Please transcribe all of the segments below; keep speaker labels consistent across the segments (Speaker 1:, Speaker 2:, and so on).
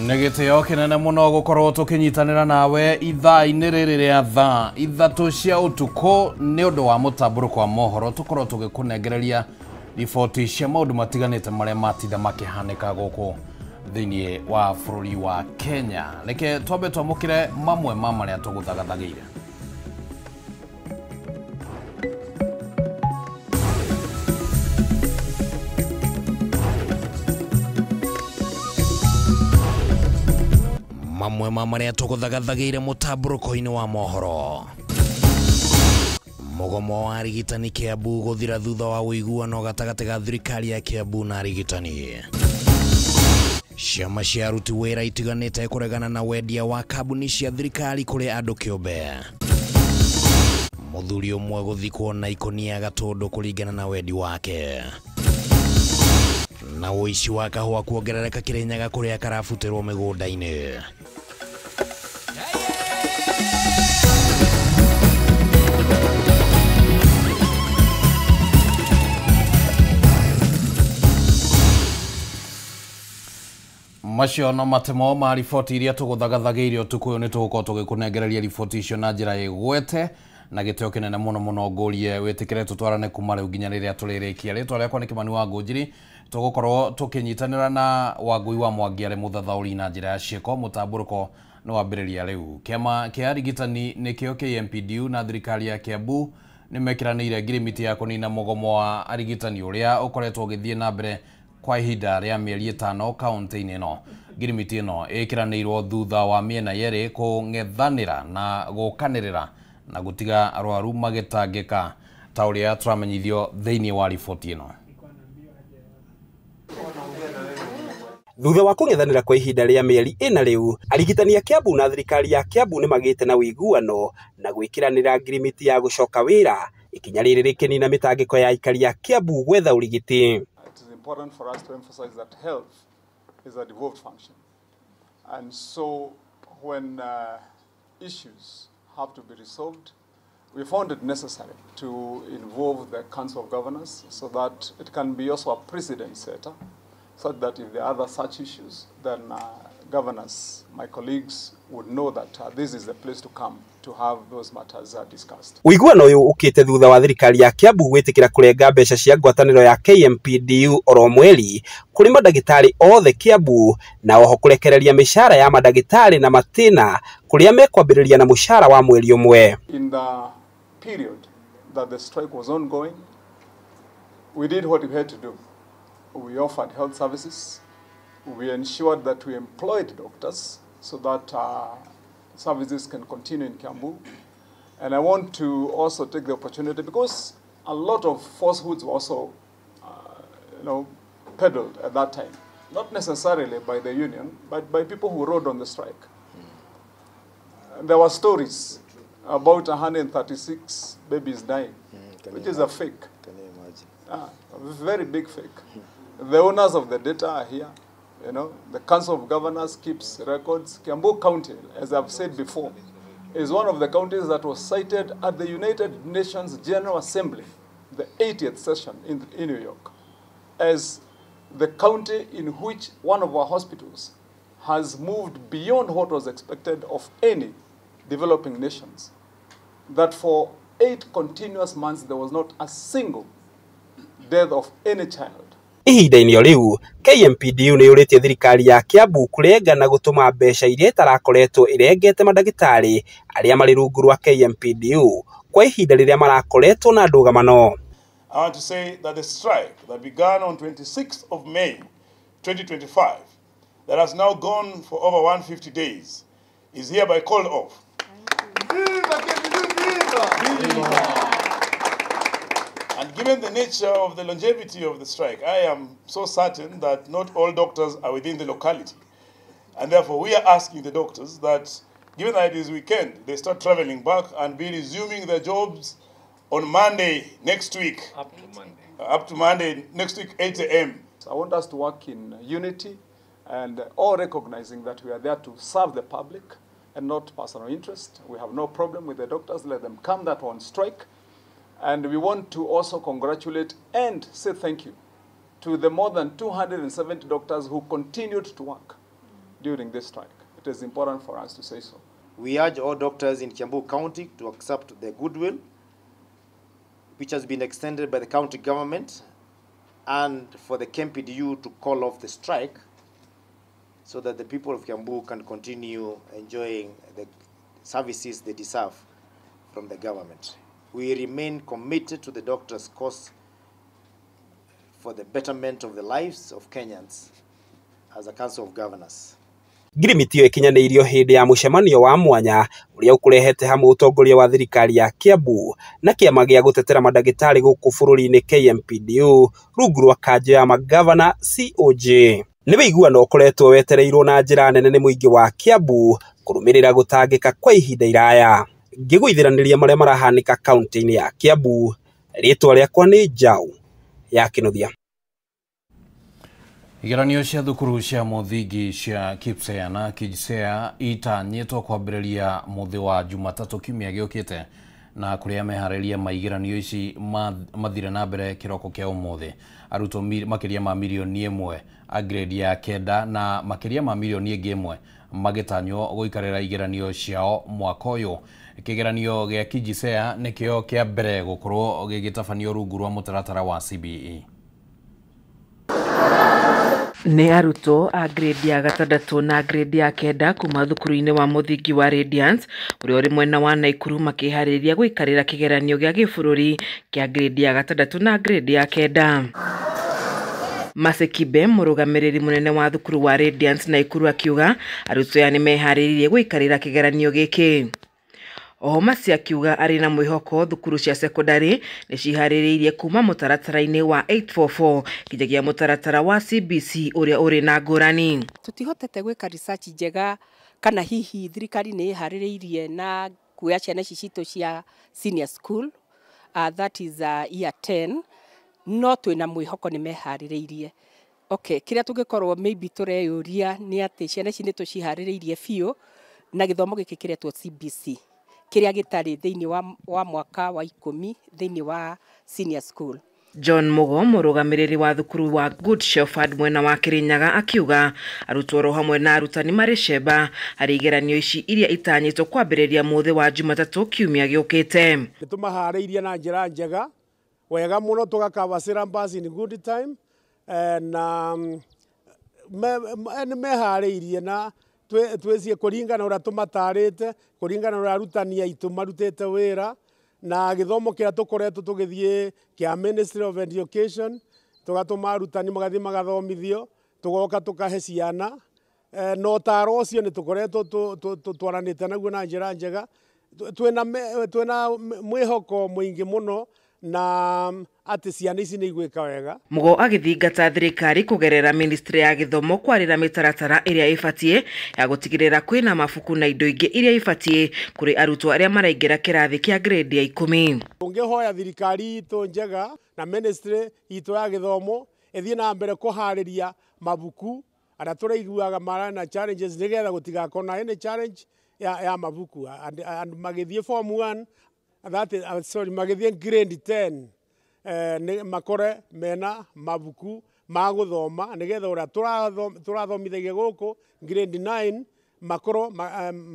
Speaker 1: Negitio kinene muno gukorwo tukinyitanira nawe ithaa-ini riri ria thaa ithatu cia utuku ni undu wa mutamburuko wa mohoro tukorwo tugikunengereria riboti cia maundu matiganite maria matitha makihanika guku thiini wa bururi wa Kenya. Reke twambe twamukire mamwe ma maria tuguthagathagiire. Mamwe ma maria tuguthagathagiire mutamburuko-ini wa mohoro. Mugomo wa arigitani Kiambu guthira thutha wa uiguano gatagati ga thirikari ya Kiambu na arigitani. Ciama cia aruti wira itiganite kuregana na wendia wa kambuni cia thirikari kuri andu kiumbe. Muthuri umwe guthikwo na ikonia Gatundu kuringana na wendi wake. Na uici wa kahua kuongerereka Kirinyaga kuria karabutirwo migunda-ini. Macio no matemo ma riboti iria tuguthagathagiire utuku uyu ni tugukorwo tugikunengereria riboti icio na njira igwete na gitio kinene muno ngurie witikire tutwarane kuma riu nginya riria turirikia. Ritwa riakwa ni Kimani wa Ngunjiri. Tugukorwo tukinyitanira na Wangui wa Mwangi ari muthathauri na njira ya cieko. Mutamburuko no wambiriria riu. Kiama kia arigitani nikio KMPDU na thirikari ya Kiambu nimekiranire ngirimiti ya kunina mugomo wa arigitani uria ukoretwo ugithie na mbere kwa ihinda ria mieri 5 kaunti-ini ino. Ngirimiti ino ikiranirwo thutha wa miena yeri kung'ethanira na gukanirira na gutiga arwaru magitangika ta uria turamenyithio thiini wa riboti ino.
Speaker 2: Thutha wa kung'ethanira kwa ihinda ria mieri 4 riu, arigitani a Kiambu na thirikari ya Kiambu ni magite na uiguano na gwikiranira ngirimiti ya gucoka wira ikinya riri rikinina mitangiko ya aikari ya Kiambu gwetha urigiti.
Speaker 3: It is important for us to emphasize that health is a devolved function. And so when issues have to be resolved, we found it necessary to involve the Council of Governors so that it can be also a precedent setter, so that if there are other such issues, then governors, my colleagues, would know that this is the place to come to have those matters discussed.
Speaker 2: Uiguano uyu ukite thutha wa thirikari ya Kiambu gwitikira kurenga mbeca cia ngwataniro ya KMPDU oro mweri kuri madagitari othe Kiambu na oho kurekereria mishara ya madagitari na matina kuria mekwambiriria na mushara wa mweri umwe.
Speaker 3: In the period that the strike was ongoing, we did what we had to do. We offered health services. We ensured that we employed doctors so that services can continue in Kiambu. And I want to also take the opportunity because a lot of falsehoods were also, peddled at that time. Not necessarily by the union, but by people who rode on the strike. There were stories about 136 babies dying, which is a fake.
Speaker 4: Can you imagine?
Speaker 3: A very big fake. The owners of the data are here. The Council of Governors keeps records. Kiambu County, as I've said before, is one of the counties that was cited at the United Nations General Assembly, the 80th session in New York, as the county in which one of our hospitals has moved beyond what was expected of any developing nations. That for 8 continuous months there was not a single death of any child.
Speaker 2: Ihinda-ini riu KMPDU ni yuritie thirikari ya Kiambu kurenga na gutuma mbeca iria itarakoretwo irengete madagitari aria mari rungu rwa KMPDU kwa ihinda riria marakoretwo na ndugamano.
Speaker 5: I want to say that the strike that began on 26th of May 2025 that has now gone for over 150 days is hereby called off. And given the nature of the longevity of the strike, I am so certain that not all doctors are within the locality. And therefore, we are asking the doctors that, given that it is weekend, they start traveling back and be resuming their jobs on Monday next week. Up to Monday next week, 8 a.m.
Speaker 3: I want us to work in unity and all recognizing that we are there to serve the public and not personal interest. We have no problem with the doctors. Let them come that on strike. And we want to also congratulate and say thank you to the more than 270 doctors who continued to work during this strike. It is important for us to say so.
Speaker 4: We urge all doctors in Kiambu County to accept the goodwill which has been extended by the county government and for the KMPDU to call off the strike so that the people of Kiambu can continue enjoying the services they deserve from the government. We remain committed to the doctors' cause for the betterment of the lives of Kenyans as a Council of Governors.
Speaker 2: Ngirimiti ikinyanĩirio hĩndĩ ya mũcemanio wa mwanya ũrĩa ũkũrehete hamwe ũtongoria wa thirikari ya Kiambu na kĩama gĩa gũtetera mandagĩtarĩ gũkũ bũrũri-inĩ KMPDU rungu rwa kanjũ ya magavana COJ. Nĩ wĩiguano ũkoretwo wetereirwo na njĩra nene nĩ mũingĩ wa Kiambu kũrũmĩrĩra gũtangĩka kwa ihinda iraya. Ngĩgũithiranĩria marĩa marahanĩka kaunti-inĩ ya Kiambu, rĩtwa rĩakwa nĩ Njau ya Kĩnuthia.
Speaker 1: Igeranio cia thukuru cia mũthingi cia Kipsea na Kijisea itanyĩtwo kwambĩrĩria mũthĩ wa Jumatatũ kiumia gĩũkĩte na kũrĩa meharĩria maigeranio ici mathire na mbere kĩroko kĩa ũmũthĩ. Arutwo makĩria ma milioni ĩmwe a grade ya kenda na makĩria ma milioni ĩngĩ ĩmwe magĩtanywo gũikarĩra igeranio ciao mwaka ũyũ. Kĩgeranio gĩa Kijisea nĩkĩo kĩa mbere gũkorwo gĩgĩtabanio rungu rwa mũtaratara wa CBE.
Speaker 6: Nĩ arutwo a grade ya gatandatũ na grade ya kenda kuma thukuru-inĩ wa mũthingi wa Radiance ũrĩa ũrĩ mwena wa Naikuru makĩharĩrĩria gũikarĩra kĩgeranio gĩa gĩbũrũri kĩa grade ya gatandatũ na grade ya kenda. Masekibe mũrũgamĩrĩri mũnene wa thukuru wa Radiance Naikuru akiuga arutwo aya nĩ meharĩrĩirie gũikarĩra kĩgeranio gĩkĩ. Oho Masi akiuga arĩ na mwĩhoko thukuru cia secondary nĩ ciharĩrĩirie kuma mũtaratara-inĩ wa 844 kinyagia mũtaratara wa CBC ũrĩa ũrĩ na ngũrani.
Speaker 7: Tutihotete gwĩka research njega kana hihi thirikari nĩ harĩrĩirie na kuoya ciana citũ cia senior school, that is year 10, no twĩna mwĩhoko nĩ meharĩrĩirie. Okay, kĩrĩa tũngĩkorwo maybe tũreyũria nĩ atĩ ciana ici nĩ tũciharĩrĩirie biũ na gĩthomo gĩkĩ kĩretwo CBC kĩrĩa gĩtarĩ thĩinĩ wa mwaka wa 10 thĩinĩ wa senior school.
Speaker 6: John Mugo mũrũgamĩrĩri wa thukuru wa Good Shepherd mwena wa Kirinyaga akiuga arutwo ro hamwe na arutani marĩ cemba harĩ igeranio ici iria itanyĩtwo kwambĩrĩria mũthĩ wa Jumatatũ kiumia gĩũkĩte.
Speaker 8: Nĩtũmaharĩirie na njĩra njega wega mũno tũgakava syllabus in good time na meharĩirie na twĩcie kũringana ũrĩa tũmatarĩte kũringana ũrĩa arutani aitũ marutĩte wĩra na gĩthomo kĩrĩa tũkoretwo tũgĩthiĩ kĩa Ministry of Education tũgatũma arutani magathiĩ magathomithio tũgoka tũkahe ciana na ũtaaro ũcio nĩ tũkoretwo twaranĩte naguo na njĩra njega twĩna mwĩhoko mũingĩ mũno na ati ciana ici nĩ igwĩka wega.
Speaker 6: Mugo agĩthingata thirikari kũgerera Ministry ya Gĩthomo kwarĩra mĩtaratara ĩrĩa ĩbatiĩ ya gũtigĩrĩra kwĩna mabuku na indo ingĩ iria ibatiĩ kũrĩ arutwo arĩa maraingĩra kĩrathi kĩa grade ya 10.
Speaker 8: Tũngĩhoya thirikari itũ njega na Ministry itũ ya Gĩthomo ĩthiĩ na mbere kũharĩria mabuku arĩa tũraiguaga marĩ na challenges nĩgetha gũtigakorwo na any challenge ya mabuku magĩthiĩ form 1 magĩthiĩ grade 10 makore mena mabuku ma gũthoma nĩgetha ũrĩa tũrathomithagia gũkũ grade 9 makorwo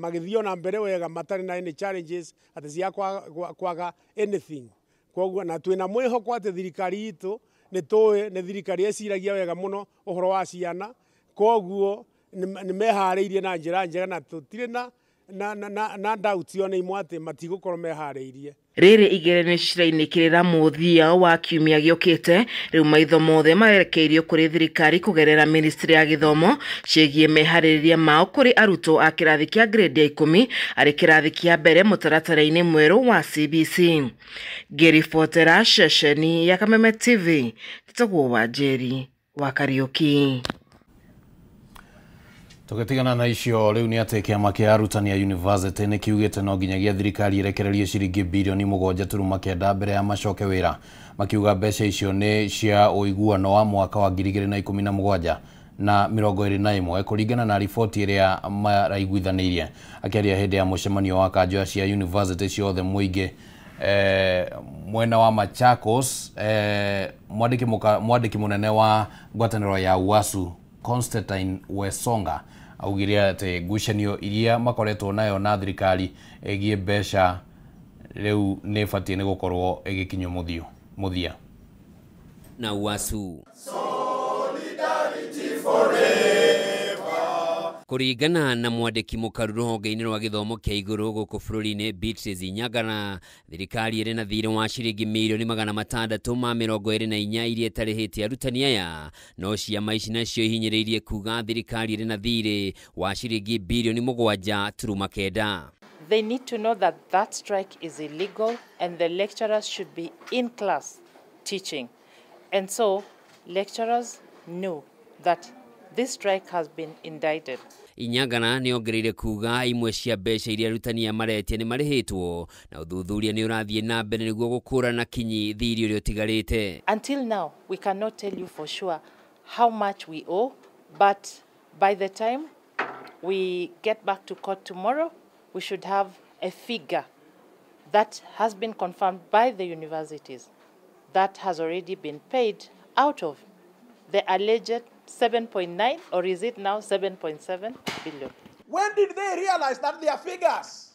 Speaker 8: magĩthiĩ na mbere wega matarĩ na any challenges atĩ cia kwaga anything. Koguo na twĩna mwĩhoko atĩ thirikari itũ nĩ thirikari ĩciragia wega mũno ũhoro wa ciana, koguo nĩ meharĩirie na njĩra njega na tũtirĩ na doubt yone imwe atĩ matigũkorwo meharĩirie.
Speaker 6: Rĩrĩ igeranio cirainĩkĩrĩra mũthia wa kiumia gĩũkĩte rĩu maitho mothe marerekeirio kũrĩ thirikari kũgerera Ministry ya Gĩthomo ciĩgiĩ meharĩrĩria mao kũrĩ arutwo a kĩrathi kĩa grade ya 10 arĩ kĩrathi kĩa mbere mũtaratara-inĩ mwerũ wa CBC. Ngĩribotera ceceni ya Kameme TV Titagwo wa Njeri wa Kariuki.
Speaker 1: Tũgĩtigana na icio rĩu nĩ atĩ kĩama kĩa arutani a university nĩ kiugĩte no nginyagia thirikari irekererie ciringi bilioni 7.9 mbere ya macoke wĩra. Makiuga mbeca icio nĩ cia ũiguano wa mwaka wa 2017 na 21 kũringana na riboti ĩrĩa maraiguithanĩirie. Akĩaria hĩndĩ ya mũcemanio wa kanjũ cia university ciothe mũingĩ mwena wa Machakos, mwandĩki mũnene wa ngwatanĩro ya UASU Constantine Wesonga augire ati ngucanio iria makoretwo nayo na thirikari egie mbeca riu ne batie ne gukorwo igikinywo muthia
Speaker 9: na UASU. Kuringana na mwandiki mukaru ruhonge-ini rwa githomo kia iguru guku bururi-ini Beatrice Inyagana, thirikari iri na thirĩ wa ciringi mirioni 624 iria itarĩhĩte arutani aya, no ciama ici nacio ihinyĩrĩirie kuga thirikari iri na thirĩ wa ciringi birioni 7.9.
Speaker 10: They need to know that that strike is illegal and the lecturers should be in class teaching. And so lecturers know that this strike has been indicted.
Speaker 9: Inyagana ni ongereire kuga imwe cia mbeca iria arutani amaretie ni marĩhĩtwo na uthuthuria ni ũrathiĩ na mbere nĩguo gũkũrana kinyi thirĩ ũrĩa ũtigarĩte.
Speaker 10: Until now we cannot tell you for sure how much we owe, but by the time we get back to court tomorrow we should have a figure that has been confirmed by the universities that has already been paid out of the alleged 7.9, or is it now 7.7 billion?
Speaker 11: When did they realize that their figures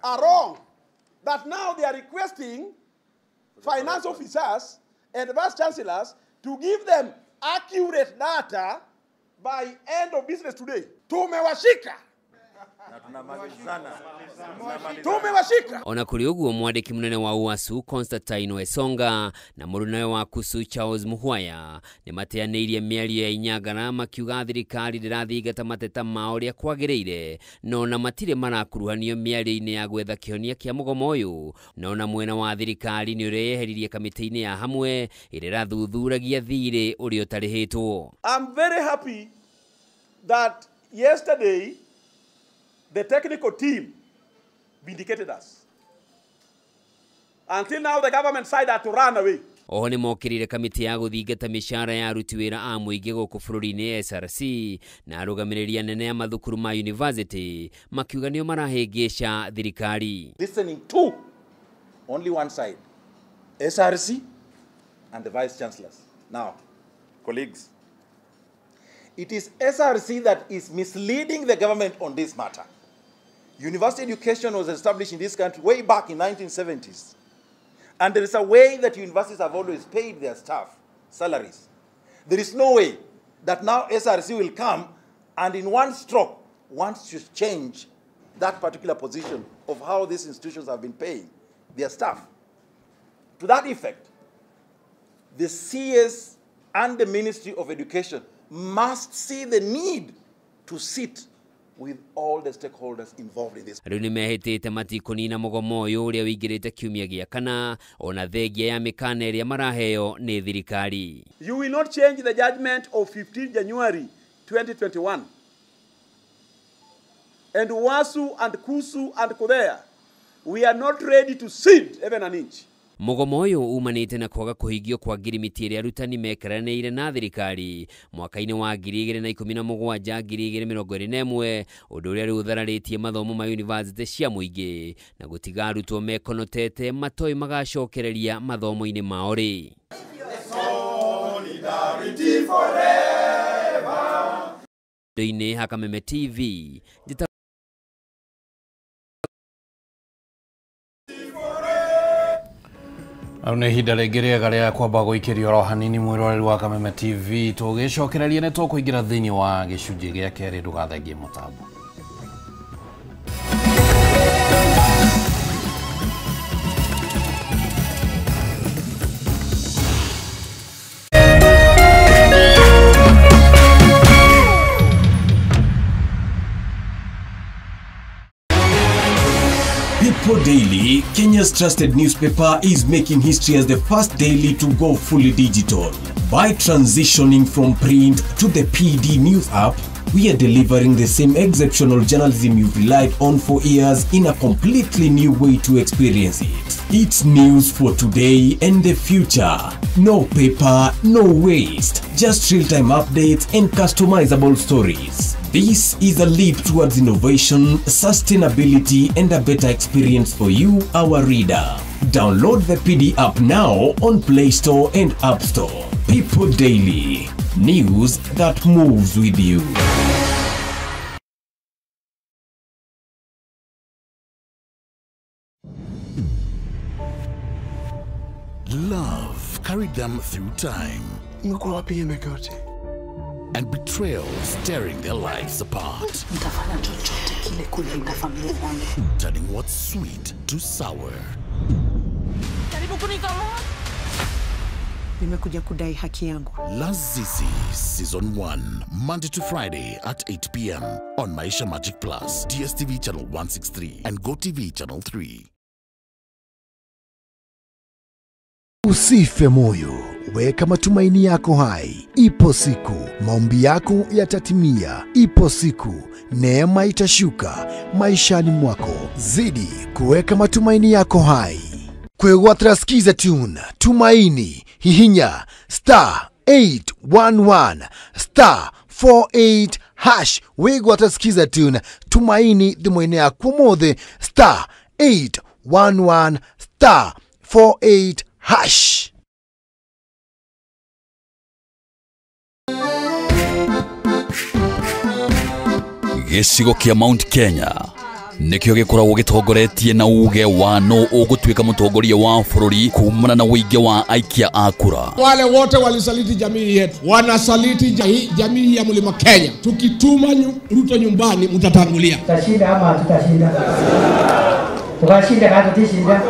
Speaker 11: are wrong? That now they are requesting finance officers and vice chancellors to give them accurate data by end of business today. Tumewashika.
Speaker 9: Ona kuri uguo mwandiki munene wa UASU Constantine Esonga na murunawe wa KUSU Charles Muhwaya ni mateanĩirie mĩario ya Inyagana makiuga thirikari ndĩrathingata mateta mao ũrĩa kwagĩrĩire, no na matirĩ marakuruhanio mĩario-inĩ ya gwetha kĩhonia kĩa mũgomo ũyũ, no na mwena wa thirikari nĩ ũreyeheririe kamĩtĩ-inĩ ya hamwe ĩrĩa ĩrathuthuragia thirĩ ũrĩa ũtarĩhĩtwo.
Speaker 11: I'm very happy that yesterday the technical team vindicated us. Until now, the government side had to run away.
Speaker 9: Oho ni mokirire kamiti ya guthingata mishara ya aruti wira a muingi guku bururi-ini SRC na arũgamĩrĩri anene ya mathukuru ma university makiuga nĩo marahĩngĩca thirikari.
Speaker 11: Listening to only one side, SRC and the vice chancellors. Now, colleagues, it is SRC that is misleading the government on this matter. University education was established in this country way back in 1970s. And there is a way that universities have always paid their staff salaries. There is no way that now SRC will come and in one stroke wants to change that particular position of how these institutions have been paying their staff. To that effect, the CS and the Ministry of Education must see the need to sit with all the stakeholders involved in this.
Speaker 9: Riu ni mehitite matikunina mugomo uyu uria wingirite kiumia gia kana ona thengia ya mikana iria maraheo ni thirikari.
Speaker 11: You will not change the judgment of 15 January 2021. And UASU and KUSU and KUDEA, we are not ready to cede even an inch.
Speaker 9: Mugomo uyu umanite na kwaga kuhingio kwa ngirimiti iria arutani mekaranĩire na thirikari mwaka-inĩ wa 2017 2021, ũndũ ũrĩa rĩu ũthararĩtie mathomo ma university cia mũingĩ na gũtiga arutwo mekonotete matoĩ magacokereria mathomo-inĩ mao rĩ. Solidarity forever. Ndĩ-inĩ Hakameme TV.
Speaker 1: Au nĩ ihinda rĩngĩ rĩega rĩa kwamba gũikĩrio oro hanini mwĩroreri wa Kameme TV, tũgĩcokereria nĩ tũkũingĩra thĩinĩ wa gĩcunjĩ gĩa kerĩ, ndũgathengie mũtambo.
Speaker 12: People Daily, Kenya's trusted newspaper, is making history as the first daily to go fully digital. By transitioning from print to the PD News app, we are delivering the same exceptional journalism you've relied on for years in a completely new way to experience it. It's news for today and the future. No paper, no waste. Just real-time updates and customizable stories. This is a leap towards innovation, sustainability, and a better experience for you, our reader. Download the PD app now on Play Store and App Store. People Daily. News that moves with you.
Speaker 13: Love carried them through time. And betrayal staring their lives apart. Turning what's sweet to sour.
Speaker 14: Nimekuja kudai haki yangu.
Speaker 13: Lazizi Season 1, Monday to Friday at 8 p.m. on Maisha Magic Plus, DSTV channel 163 and GoTV channel 3.
Speaker 15: Usife moyo, weka matumaini yako hai. Ipo siku maombi yako yatatimia. Ipo siku neema itashuka maishani mwako. Zidi kuweka matumaini yako hai. Kwegwatira skiza tune tumaini hihinya *811 *48# wegwatira skiza tune tumaini thimwene yakwa mothe *811 *48#.
Speaker 16: Gĩcigo kia Mount Kenya nikio gikoragwo gitongoretie na uge wa no ugutwika mutongoria wa bũrũri kumana na wĩingĩ wa aikia a kura.
Speaker 17: Wale wote walisaliti jamii yetu, wanasaliti jamii ya Mlima Kenya. Tukituma Ruto nyumbani mtatangulia.
Speaker 18: Tutashinda ama tutashinda? Tukashinda hata tutashinda.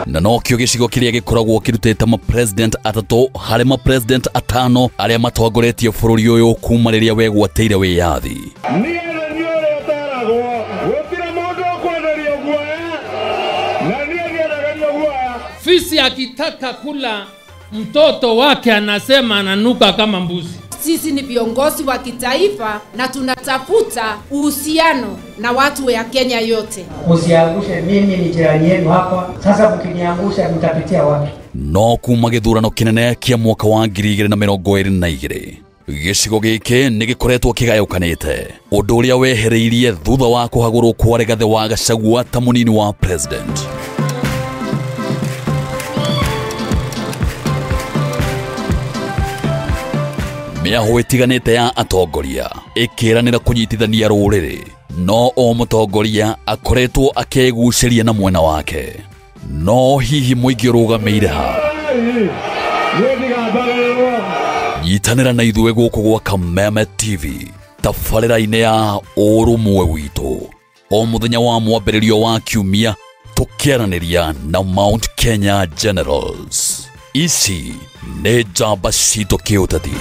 Speaker 16: Na nokio gĩcigo kĩrĩa gĩkoragwo kĩrutĩte ma-president atatũ harĩ ma-president atano arĩa matongoretie bũrũri ũyũ kuma rĩrĩa wegwatĩire wĩyathi.
Speaker 19: Fisi akitaka kula mtoto wake anasema ananuka kama mbuzi.
Speaker 20: Sisi ni viongozi wa kitaifa na tunatafuta uhusiano na watu wa Kenya yote.
Speaker 18: Usiangushe, mimi ni jirani yenu hapa. Sasa mkiniangusha mtapitia wapi?
Speaker 16: No kuma gĩthurano kĩnene kĩa mwaka wa 2022 gĩcigo gĩkĩ nĩ gĩkoretwo kĩgayũkanĩte, ũndũ ũrĩa wehereirie thutha wa kũhagũrwo kwa Rigathi wa Gachagua ta mũnini wa president. Mĩaho ĩtiganĩte ya atongoria ĩkĩranĩra kũnyitithania rũrĩrĩ, no o mũtongoria akoretwo akĩgucĩria na mwena wake. No hihi mũingĩ ũrũgamĩire ha? Nyitanĩra na ithuĩ gũkũ gwa Kameme TV tabarĩra-inĩ ya ũrũmwe witũ o mũthenya wa mwambĩrĩrio wa kiumia, tũkĩaranĩria na Mount Kenya Generals. Ici nĩ njamba citũ kĩũteti.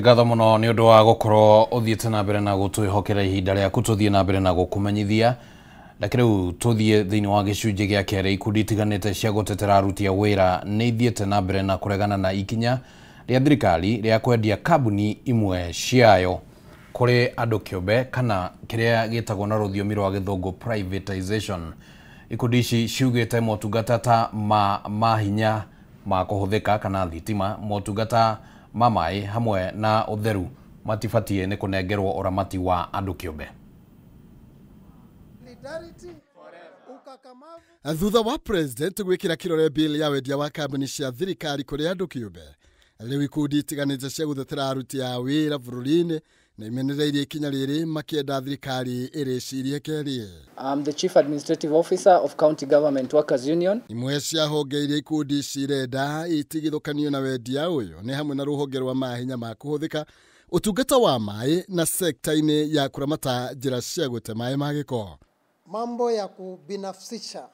Speaker 1: Ngatho muno ni undu wa gukorwo uthiete na mbere na gutwihokera ihinda riaku tuthie na mbere na gukumenyithia. Lakini riu tuthie thiini wa gicunjĩ gĩa kerĩ, ikundi itiganĩte cia gutetera aruti a wĩra nĩ ithiete na mbere na kuregana na ikinya ria thirikari ria kwendia kambuni imwe ciayo kuri andu kĩũmbe kana kiria gĩtagwo na rũthiomi rwa gĩthũngũ privatization. Ikundi ici ciugĩte motungata ta mahinya ma kũhũthĩka kana thitima, motungata mamai hamwe na utheru matibatie ni kunengerwo uramati wa andu kĩũmbe.
Speaker 15: Thutha wa president gwikira kirore bill ya wendia wa kambuni cia thirikari kuri andu kĩũmbe, riu ikundi itiganĩte cia gũtetera aruti a wĩra bũrũri-inĩ na imenereirie ikinya rĩrĩ makĩenda thirikari ĩrĩcirie kerie.
Speaker 21: I'm the Chief Administrative Officer of County Government Workers Union.
Speaker 15: Imwe cia honge iria ikundi cirenda itigithũkanio na wendia ũyũ nĩ hamwe na rũhonge rwa mahinya ma kũhũthĩka, ũtungata wa maĩ na sekta-inĩ ya kuramata njĩra cia gũte maĩ ma gĩko.
Speaker 22: Mambo ya kubinafsisha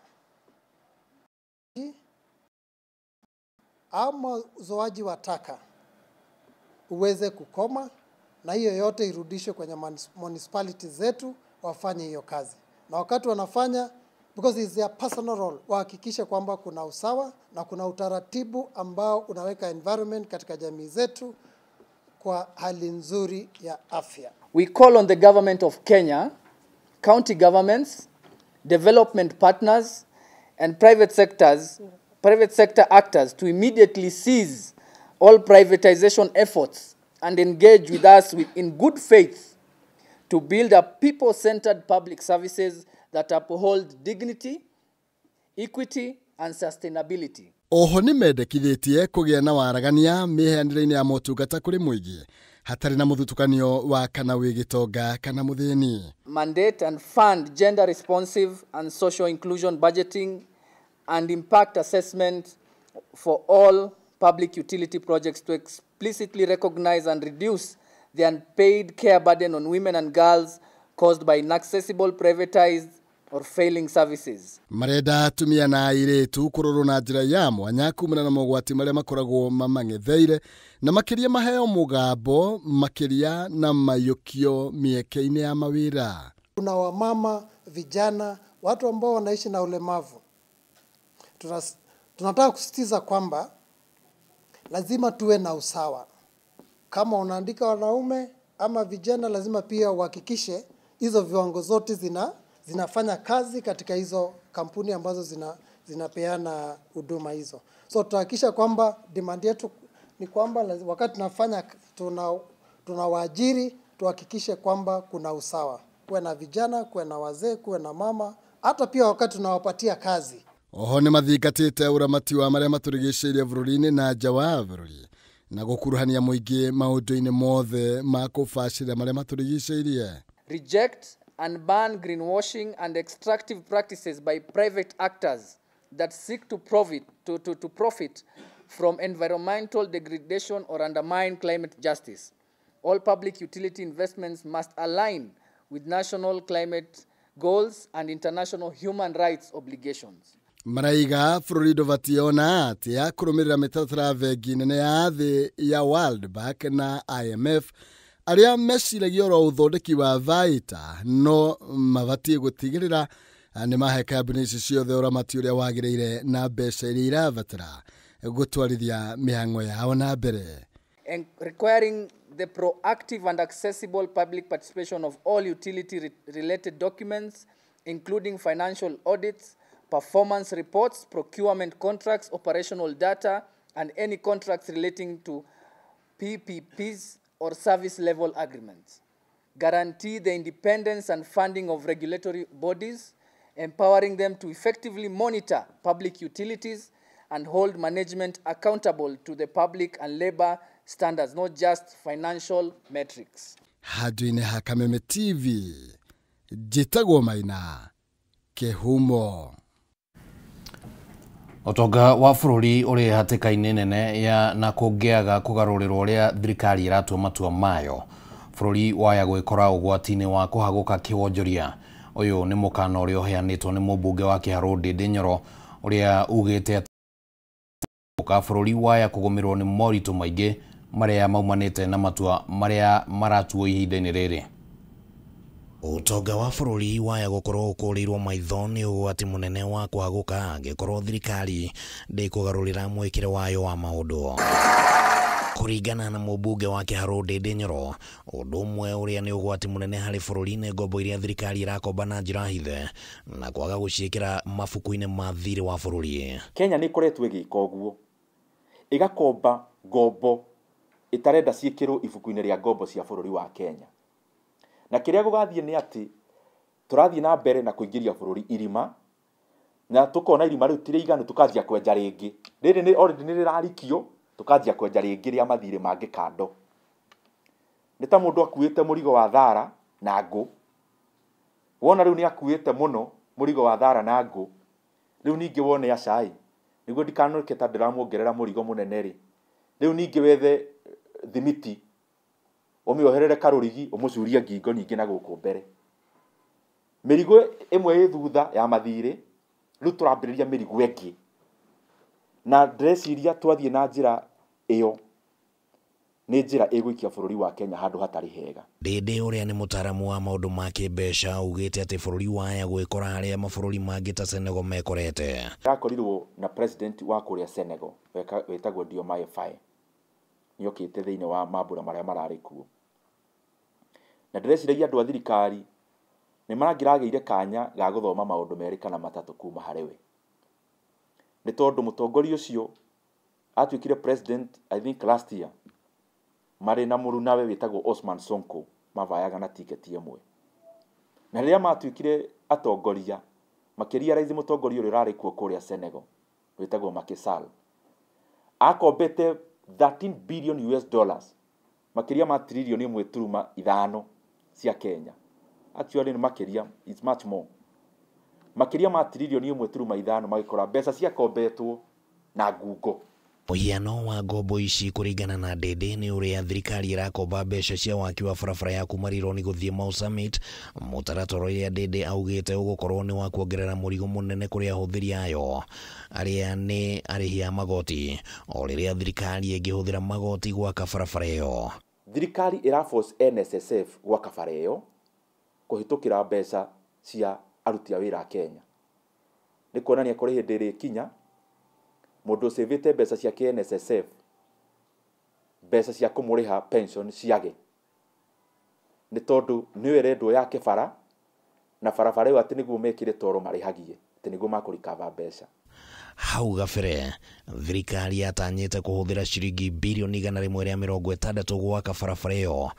Speaker 22: ama uzoaji wa taka uweze kukoma, na hiyo yote irudishwe kwenye municipalities zetu wafanye hiyo kazi. Na wakati wanafanya, because it's their personal role, wahakikishe kwamba kuna usawa na kuna utaratibu ambao unaweka environment katika jamii zetu kwa hali nzuri ya afya.
Speaker 21: We call on the government of Kenya, county governments, development partners and private sector actors to immediately cease all privatization efforts and engage with us in good faith to build a people-centered public services that uphold dignity, equity, and sustainability.
Speaker 15: Oho nĩ mendekithĩtie kũgĩa na waragania mĩheanĩre-inĩ ya motungata kũrĩ mũingĩ hatarĩ na mũthutũkanio wa kana wĩ gĩtonga kana mũthĩni.
Speaker 21: Mandate and fund gender responsive and social inclusion budgeting and impact assessment for all public utility projects to explicitly recognize and reduce the unpaid care burden on women and girls caused by inaccessible, privatized, or failing services.
Speaker 15: Marenda atumia na airĩtu kũrorwo na njĩra ya mwanya kumana na mogwati marĩa makoragwo mamang'etheire na makĩria maheo mũgambo makĩria na mayũkio mĩeke-inĩ ya mawĩra.
Speaker 22: Kuna wamama, vijana, watu ambao wanaishi na ulemavu. Tunataka kusisitiza kwamba lazima tuwe na usawa. Kama unaandika wanaume ama vijana, lazima pia uhakikishe hizo viwango zote zinafanya kazi katika hizo kampuni ambazo zinapeana huduma hizo. So tutahakikisha kwamba demand yetu ni kwamba wakati tunafanya tunawaajiri tuhakikishe kwamba kuna usawa. Kuwe na vijana, kuwe na wazee, kuwe na mama, hata pia wakati tunawapatia kazi.
Speaker 15: Oho nĩ mathingatĩte ũramati wa marĩa matũrigicĩirie bũrũri-inĩ na nja wa bũrũri na gũkuruhania mũingĩ maũndũ-inĩ mothe ma kũbacĩrĩra marĩa matũrigicĩirie.
Speaker 21: Reject and ban greenwashing and extractive practices by private actors that seek to profit from environmental degradation or undermine climate justice. All public utility investments must align with national climate goals and international human rights obligations.
Speaker 15: Maraiga bũrũri ndũbatiĩ ona atĩa kũrũmĩrĩra mĩtaratara bengi nene ya thĩ ya World Bank na IMF arĩa meciragia oro ũthondeki wa baita no mabatiĩ gũtigĩrĩra nĩ mahe kambuni ici ciothe ũramati ũrĩa wagĩrĩire na mbeca iria irabatara gũtwarithia mĩhang'o yao na mbere.
Speaker 21: Requiring the proactive and accessible public participation of all utility-related documents, including financial audits, performance reports, procurement contracts, operational data, and any contracts relating to PPPs or service-level agreements. Guarantee the independence and funding of regulatory bodies, empowering them to effectively monitor public utilities and hold management accountable to the public and labor standards, not just financial metrics.
Speaker 15: Handũ-inĩ ha Kameme TV, njĩtagwo Maina Kĩhumo.
Speaker 1: Ũtonga wa bũrũri ũrĩ hatĩka-inĩ nene ya na kũngĩaga kũgarũrĩrwo ũrĩa thirikari ĩratua matua mayo. Bũrũri waya gwĩkora ũgwati-inĩ wa kũhagũka kĩwonjoria. Ũyũ nĩ mũkana ũrĩa ũheanĩtwo nĩ mũmbunge wa Kiharu Ndindi Nyoro ũrĩa ugĩte atĩ bũrũri waya kũgũmĩrwo nĩ moritũ maingĩ marĩa maumanĩte na matua marĩa maratuo ihinda-inĩ rĩrĩ.
Speaker 5: Ũtonga wa bũrũri waya gũkorwo ũkũrĩirwo maitho nĩ ũgwati mũnene wa kũhagũka angĩkorwo thirikari ndĩkũgarũrĩra mwĩkĩre wayo wa maũndũ. Kũringana na mũmbunge wa Kiharu Ndindi Nyoro, ũndũ ũmwe ũrĩa nĩ ũgwati mũnene harĩ bũrũri nĩ ngombo iria thirikari irakomba na njĩra hithe na kwaga gũciĩkĩra mabuku-inĩ ma thirĩ wa bũrũri.
Speaker 11: Kenya nĩ ĩkoretwo ĩgĩka ũguo, ĩgakomba ngombo itarenda ciĩkĩrwo ibuku-inĩ rĩa ngombo cia bũrũri wa Kenya. Na kĩrĩa gũgathiĩ nĩ atĩ tũrathiĩ na mbere na kũingĩria bũrũri irima na tukona irima rĩu tirĩiganu tukanjia kwenja rĩngĩ. Rĩrĩ nĩ already nĩ rĩrarikio tukanjia kwenja rĩngĩ rĩa mathirĩ mangĩ kando. Nĩ ta mũndũ akuĩte mũrigo wa thara na ngũ. Wona rĩu nĩ akuĩte mũno mũrigo wa thara na ngũ. Rĩu ningĩ wone acai. Nĩguo ndikanuke ta ndĩramuongerera mũrigo mũnene rĩ. Rĩu ningĩ wethe thimiti ũmĩoherere karũrigi ũmũcurie ngingo ningĩ na gũkũ mbere. Mĩrigo ĩmwe ĩ thutha ya mathirĩ rĩu tũrambĩrĩria mĩrigo ĩngĩ. Na ndĩreciria twathiĩ na njĩra ĩyo nĩ njĩra ĩgũikia bũrũri wa Kenya handũ hatarĩ hega.
Speaker 5: Ndindi ũrĩa nĩ mũtaaramu wa maũndũ ma kĩmbeca ugĩte atĩ bũrũri waya gwĩkora harĩa mabũrũri mangĩ ta Senegal mekorete.
Speaker 11: Ndakorirwo na president wa kũrĩa Senegal wetagwo Diomaye Faye. Nĩokĩte thĩinĩ wa mambura marĩa mararĩ kuo. Na ndĩreciria andũ a thirikari nĩ marangĩragĩire kanya ga gũthoma maũndũ merĩ kana matatũ kuma harĩ we. Nĩ tondũ mũtongoria ũcio atuĩkire president I think last year marĩ na mũrunawe wĩtagwo Osman Sonko mavayaga na tiketi ĩmwe. Na rĩrĩa matuĩkire atongoria, makĩria raithi mũtongoria ũrĩa ũrarĩ kuo kũrĩa Senegal, wĩtagwo Macky Sall, akombete 13 billion US dollars, makĩria ma trilioni 1.5 cia Kenya. Actually ni makĩria, it's much more. Makĩria ma trilioni 1.5 magĩkora mbeca cia kombetwo na ngungo.
Speaker 5: Mũhiano wa ngombo ici kũringana na Ndĩndĩ nĩ ũrĩa thirikari ĩrakomba mbeca cia waki wa barabara ya kuma Rironi gũthiĩ Mau Summit, mũtaratara ũrĩa Ndĩndĩ augĩte ũgũkorwo nĩ wa kuongerera mũrigo mũnene kũrĩ ahũthĩri ayo arĩa nĩ arĩhi a magoti, o rĩrĩa thirikari ĩngĩhũthĩra magoti gwaka barabara ĩyo.
Speaker 11: Thirikari ĩraforce NSSF gwaka bara ĩyo kũhĩtũkĩra mbeca cia aruti a wĩra a Kenya. Nĩ kuonania kũrĩ hĩndĩ ĩrĩkinya mũndũ ũcĩvĩte mbeca cia NSSF, mbeca cia kũmũrĩha pension ciage, nĩ tondũ nĩwe rendwo yake bara, na barabara ĩyo atĩ nĩguo mekĩre toro marĩhagie, atĩ nĩguo makũrikava mbeca.
Speaker 5: Hau gabere thirikari yatanyĩte kũhũthĩra ciringi bilioni 160 gwaka barabara ĩyo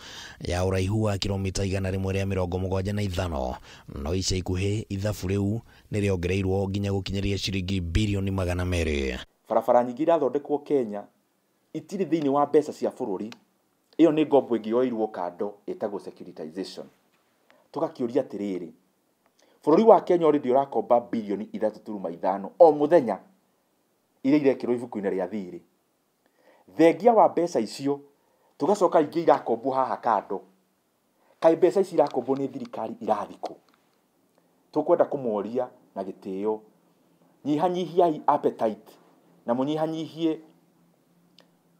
Speaker 5: ya ũraihu wa kilomita 175, no ica ikuhĩ ithabu rĩu nĩ rĩongereirwo nginya gũkinyaria ciringi bilioni 200.
Speaker 11: Barabara nyingĩ irathondekwo Kenya itirĩ thĩinĩ wa mbeca cia bũrũri, ĩyo nĩ ngombo ĩngĩ yoirwo kando ĩtagwo securitization. Tũgakĩũria atĩrĩrĩ, bũrũri wa Kenya already ũrakomba bilioni 3.5 o mũthenya iria irekĩrwo ibuku-inĩ rĩa thirĩ. Thengia wa mbeca icio tũgacoka ingĩ irakombwo haha kando. Kaĩ mbeca ici irakombwo nĩ thirikari irathikũ? Tũkwenda kũmoria na gĩtĩo, nyihanyihiai appetite na mũnyihanyihie